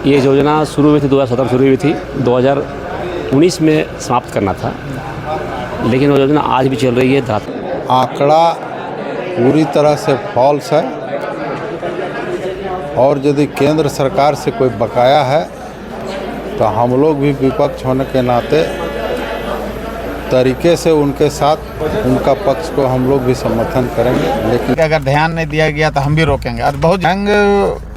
ये योजना शुरू हुई थी 2017 शुरू हुई थी, 2019 में समाप्त करना था, लेकिन वो योजना आज भी चल रही है। आंकड़ा पूरी तरह से फॉल्स है और यदि केंद्र सरकार से कोई बकाया है तो हम लोग भी विपक्ष होने के नाते तरीके से उनके साथ उनका पक्ष को हम लोग भी समर्थन करेंगे। लेकिन अगर ध्यान नहीं दिया गया तो हम भी रोकेंगे। और बहुत जंग,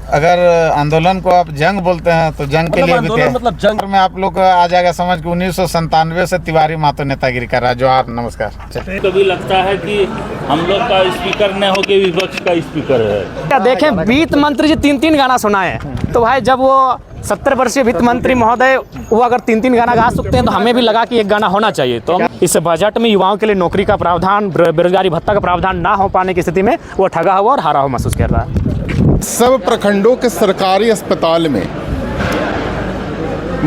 अगर आंदोलन को आप जंग बोलते हैं तो जंग के लिए भी मतलब जंग में आप लोग आ जाएगा समझ के 1997 से तिवारी महतो नेतागिरी कर रहा है। जोहार, नमस्कार। कभी लगता है कि हम लोग का स्पीकर न हो के विपक्ष का स्पीकर है। देखें, वित्त मंत्री जी 3 गाना सुनाए, तो भाई जब वो 70 वर्षीय वित्त मंत्री महोदय वो अगर 3 गाना गा सकते हैं तो हमें भी लगा कि एक गाना होना चाहिए। तो इस बजट में युवाओं के लिए नौकरी का प्रावधान, बेरोजगारी भत्ता का प्रावधान ना हो पाने की स्थिति में वो ठगा हुआ और हारा हुआ महसूस कर रहा है। सब प्रखंडों के सरकारी अस्पताल में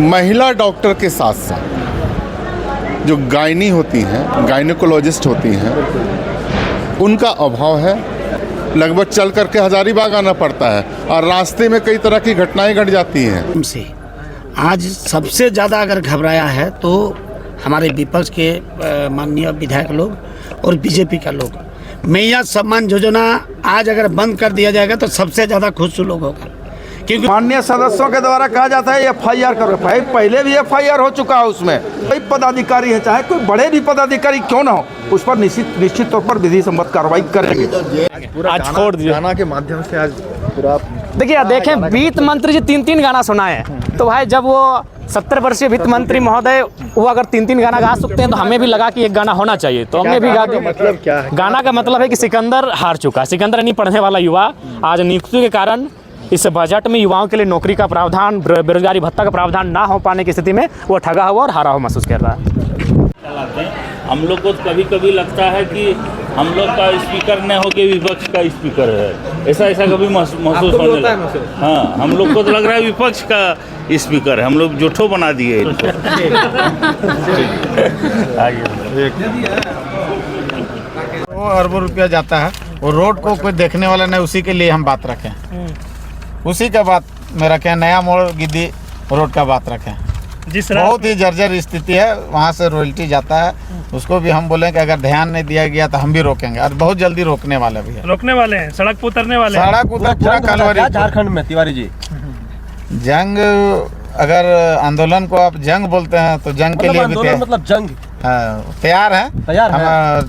महिला डॉक्टर के साथ साथ जो गायनी होती हैं, गायनिकोलॉजिस्ट होती हैं, उनका अभाव है। लगभग चल करके हजारीबाग आना पड़ता है और रास्ते में कई तरह की घटनाएं घट जाती हैं। हमसे आज सबसे ज़्यादा अगर घबराया है तो हमारे विपक्ष के माननीय विधायक लोग और बीजेपी का लोग। मैया सम्मान योजना आज अगर बंद कर दिया जाएगा तो सबसे ज़्यादा खुश लोग होगा, क्योंकि माननीय सदस्यों के द्वारा कहा जाता है FIR करो। भाई पहले भी FIR हो चुका है, उसमें कोई पदाधिकारी है, चाहे कोई बड़े भी पदाधिकारी क्यों ना हो, उस पर निश्चित तौर पर विधि सम्मत कार्रवाई करेंगे। आज छोड़ दिया गाना के माध्यम से आज पूरा देखिए, देखें, वित्त मंत्री जी 3 गाना सुनाए, तो भाई जब वो 70 वर्षीय वित्त मंत्री महोदय वो अगर 3 गाना गा सकते हैं तो हमें भी लगा कि एक गाना होना चाहिए, तो हमने भी गा दिया। मतलब क्या है? गाना का मतलब है कि सिकंदर हार चुका है। सिकंदर नहीं पढ़ने वाला युवा आज नियुक्ति के कारण इस बजट में युवाओं के लिए नौकरी का प्रावधान, बेरोजगारी भत्ता का प्रावधान ना हो पाने की स्थिति में वो ठगा हुआ और हारा हुआ महसूस कर रहा है। हम लोग को कभी कभी लगता है कि हम लोग का स्पीकर न हो के विपक्ष का स्पीकर है। ऐसा कभी महसूस होने लगा है। हाँ, हम लोग को तो लग रहा है विपक्ष का स्पीकर है। हम लोग जोठो बना दिए इनको। वो अरबों रुपया जाता है, वो रोड को कोई देखने वाला नहीं, उसी के लिए हम बात रखें, उसी का बात में रखें। नया मोड़ गिद्दी रोड का बात रखें। बहुत ही जर्जर स्थिति है, वहाँ से रॉयल्टी जाता है, उसको भी हम बोलें कि अगर ध्यान नहीं दिया गया तो हम भी रोकेंगे और बहुत जल्दी रोकने वाले भी है। रोकने वाले हैं, सड़क पर उतरने वाले हैं। सड़क उतर पूरा कालवारी झारखंड में तिवारी जी जंग, अगर आंदोलन को आप जंग बोलते हैं तो जंग के लिए भी मतलब जंग तैयार है।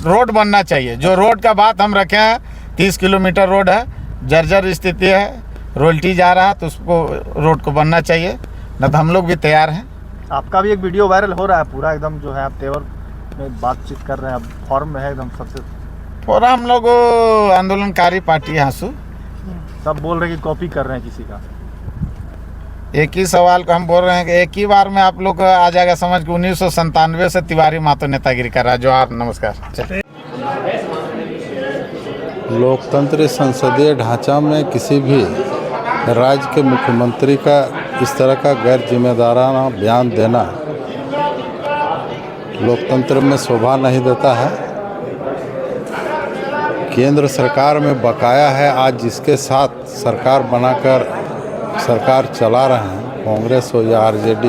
रोड बनना चाहिए। जो रोड का बात हम रखे हैं, 30 किलोमीटर रोड है, जर्जर स्थिति है, रॉयल्टी जा रहा है, तो उसको रोड को बनना चाहिए, न तो हम लोग भी तैयार हैं। आपका भी एक वीडियो वायरल हो रहा है पूरा एकदम, जो है आप तेवर में बातचीत कर रहे हैं, फॉर्म में है एकदम सबसे पूरा। हम लोग आंदोलनकारी पार्टी है, आंसू सब बोल रहे हैं कि कॉपी कर रहे हैं किसी का। एक ही सवाल को हम बोल रहे हैं कि एक ही बार में आप लोग आ जाएगा समझ के 1997 से तिवारी महतो नेतागिरी कर रहा है। जोहार, नमस्कार। लोकतंत्र संसदीय ढांचा में किसी भी राज्य के मुख्यमंत्री का इस तरह का गैर जिम्मेदाराना बयान देना लोकतंत्र में शोभा नहीं देता है। केंद्र सरकार में बकाया है, आज जिसके साथ सरकार बनाकर सरकार चला रहे हैं, कांग्रेस हो या RJD,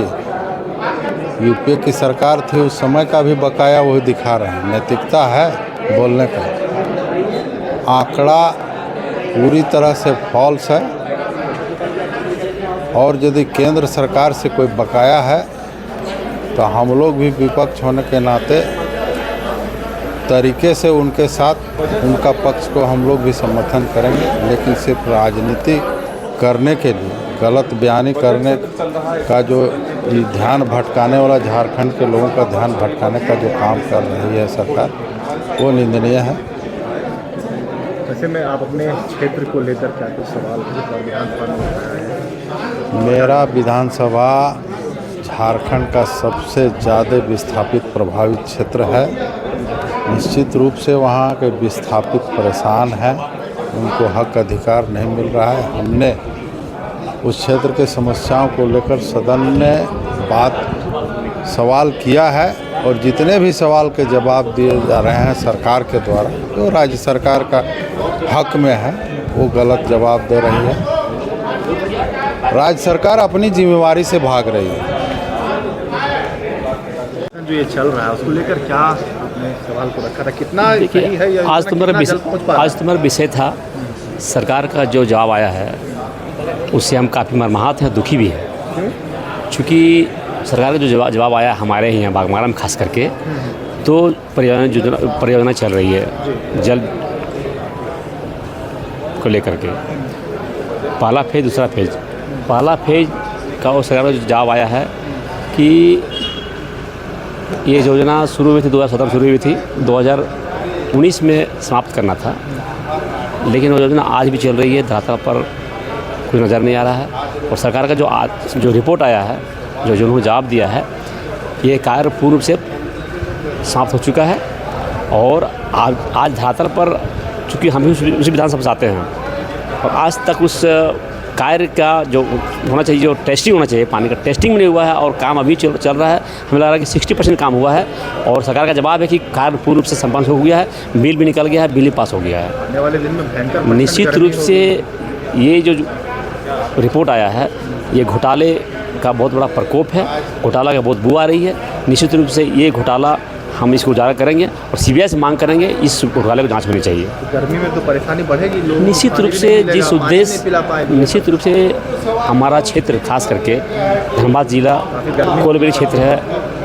यूपीए की सरकार थी, उस समय का भी बकाया वही दिखा रहे हैं। नैतिकता है बोलने का। आंकड़ा पूरी तरह से फॉल्स है और यदि केंद्र सरकार से कोई बकाया है तो हम लोग भी विपक्ष होने के नाते तरीके से उनके साथ उनका पक्ष को हम लोग भी समर्थन करेंगे। लेकिन सिर्फ राजनीति करने के लिए, गलत बयानी करने का जो ध्यान भटकाने वाला, झारखंड के लोगों का ध्यान भटकाने का जो काम कर रही है सरकार, वो निंदनीय है। ऐसे में आप अपने क्षेत्र को लेकर क्या कुछ सवाल विधानसभा में उठाया है? मेरा विधानसभा झारखंड का सबसे ज़्यादा विस्थापित प्रभावित क्षेत्र है। निश्चित रूप से वहाँ के विस्थापित परेशान हैं, उनको हक अधिकार नहीं मिल रहा है। हमने उस क्षेत्र के समस्याओं को लेकर सदन में सवाल किया है और जितने भी सवाल के जवाब दिए जा रहे हैं सरकार के द्वारा, जो राज्य सरकार का हक में है, वो गलत जवाब दे रही है। राज्य सरकार अपनी जिम्मेवारी से भाग रही है। जो ये चल रहा है उसको लेकर क्या आपने सवाल को रखा था, कितना सही है या आज तुम्हारा विषय था, सरकार का जो जवाब आया है उससे हम काफ़ी मर्माहत हैं, दुखी भी हैं। चूँकि सरकार का जो जवाब आया हमारे यहाँ बागमारा में खास करके, तो परियोजना चल रही है जल को लेकर के, पहला फेज दूसरा फेज। पहला फेज का वो सरकार का जो जवाब आया है कि ये योजना शुरू हुई थी 2017 शुरू हुई थी, 2019 में समाप्त करना था, लेकिन वो योजना आज भी चल रही है, धरातल पर कोई नज़र नहीं आ रहा है। और सरकार का जो रिपोर्ट आया है, जो उन्होंने जवाब दिया है, ये कार्य पूर्ण रूप से समाप्त हो चुका है। और आज धरातल पर चूँकि हम भी उसी विधानसभा से आते हैं, और आज तक उस कार्य का जो होना चाहिए, जो टेस्टिंग होना चाहिए, पानी का टेस्टिंग नहीं हुआ है, और काम अभी चल रहा है। हमें लग रहा है कि 60% काम हुआ है, और सरकार का जवाब है कि कार्य पूर्ण रूप से संपन्न हो गया है, बिल भी निकल गया है, बिल भी पास हो गया है। आने वाले दिन में भयंकर निश्चित रूप से ये जो रिपोर्ट आया है, ये घोटाले का बहुत बड़ा प्रकोप है, घोटाला का बहुत बू आ रही है। निश्चित रूप से ये घोटाला हम इसको उजागर करेंगे और सीबीआई से मांग करेंगे इस घोटाले को जांच होनी चाहिए। गर्मी में तो परेशानी बढ़ेगी, लोग निश्चित रूप से जिस उद्देश्य, निश्चित रूप से हमारा क्षेत्र खास करके धनबाद जिला कोलबेली क्षेत्र है,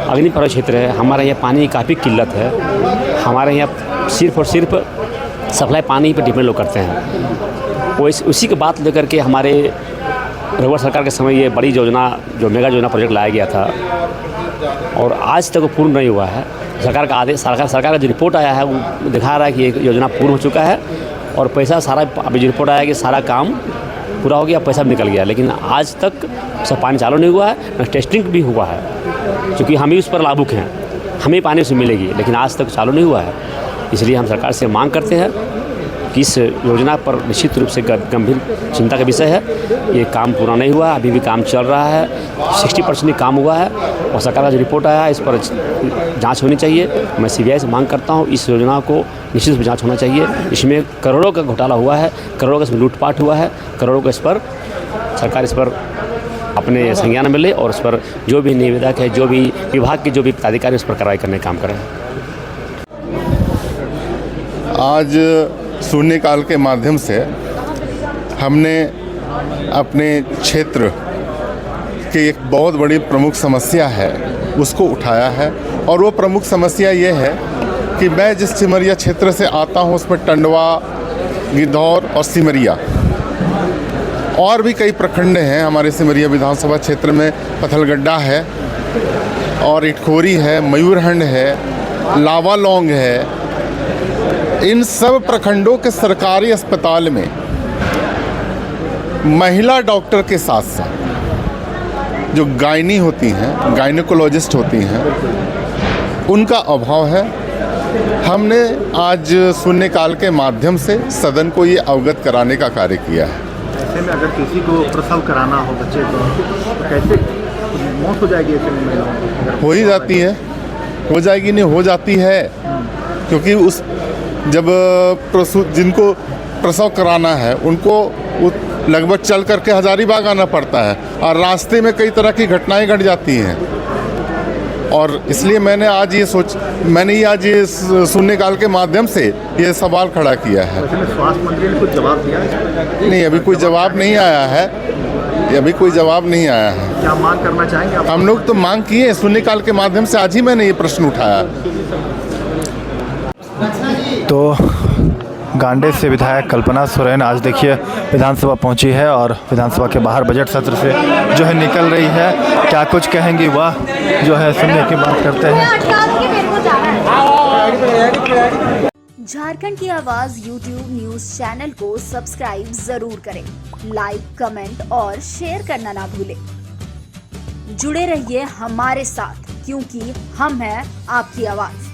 अग्निपर्वत क्षेत्र है, हमारे यहाँ पानी की काफ़ी किल्लत है। हमारे यहाँ सिर्फ और सिर्फ सप्लाई पानी पर डिपेंड लोग करते हैं। वो उसी की बात लेकर के हमारे रघुवर सरकार के समय ये बड़ी योजना, जो मेगा योजना प्रोजेक्ट लाया गया था, और आज तक वो पूर्ण नहीं हुआ है। सरकार का आदेश, सरकार का जो रिपोर्ट आया है वो दिखा रहा है कि ये योजना पूर्ण हो चुका है, और पैसा सारा, अभी जो रिपोर्ट आया कि सारा काम पूरा हो गया, पैसा भी निकल गया, लेकिन आज तक सब पानी चालू नहीं हुआ है, न टेस्टिंग भी हुआ है। क्योंकि हम ही उस पर लाभुक हैं, हमें पानी उसमें मिलेगी, लेकिन आज तक चालू नहीं हुआ है। इसलिए हम सरकार से मांग करते हैं कि इस योजना पर निश्चित रूप से गंभीर चिंता का विषय है। ये काम पूरा नहीं हुआ, अभी भी काम चल रहा है, 60% काम हुआ है, और सरकार का जो रिपोर्ट आया है इस पर जांच होनी चाहिए। मैं सीबीआई से मांग करता हूँ, इस योजना को निश्चित रूप से जांच होना चाहिए। इसमें करोड़ों का घोटाला हुआ है, करोड़ों का इसमें लूटपाट हुआ है, करोड़ों का इस पर सरकार इस पर अपने संज्ञान में ले, और इस पर जो भी निवेदक है, जो भी विभाग के जो भी पदाधिकारी उस पर कार्रवाई करने का काम करें। आज शून्यकाल के माध्यम से हमने अपने क्षेत्र की एक बहुत बड़ी प्रमुख समस्या है उसको उठाया है, और वो प्रमुख समस्या ये है कि मैं जिस सिमरिया क्षेत्र से आता हूँ उसमें टंडवा, गिद्धौर और सिमरिया, और भी कई प्रखंड हैं हमारे सिमरिया विधानसभा क्षेत्र में। पथलगड्डा है, और इटखोरी है, मयूरहंड है, लावालौंग है। इन सब प्रखंडों के सरकारी अस्पताल में महिला डॉक्टर के साथ साथ जो गायनी होती हैं, गायनिकोलॉजिस्ट होती हैं, उनका अभाव है। हमने आज शून्यकाल के माध्यम से सदन को ये अवगत कराने का कार्य किया है। ऐसे में अगर किसी को प्रसव कराना हो बच्चे को, तो कैसे मौत हो जाएगी? ऐसे में महिलाओं हो ही जाती है, हो जाएगी नहीं, हो जाती है, क्योंकि उस जब जिनको प्रसव कराना है उनको लगभग चल करके हजारीबाग आना पड़ता है, और रास्ते में कई तरह की घटनाएं घट जाती हैं। और इसलिए मैंने आज ये शून्यकाल के माध्यम से ये सवाल खड़ा किया है। स्वास्थ्य मंत्री ने कुछ जवाब दिया है? नहीं, अभी कोई जवाब नहीं आया है, अभी कोई जवाब नहीं आया है। क्या मांग करना चाहेंगे आप? हम लोग तो मांग किए शून्यकाल के माध्यम से, आज ही मैंने ये प्रश्न उठाया। तो गांडे से विधायक कल्पना सोरेन आज देखिए विधानसभा पहुंची है, और विधानसभा के बाहर बजट सत्र से जो है निकल रही है। क्या कुछ कहेंगी वह जो है सुनने की बात करते हैं। झारखंड की आवाज़ यूट्यूब न्यूज चैनल को सब्सक्राइब जरूर करें, लाइक, कमेंट और शेयर करना ना भूलें। जुड़े रहिए हमारे साथ, क्योंकि हम हैं आपकी आवाज़।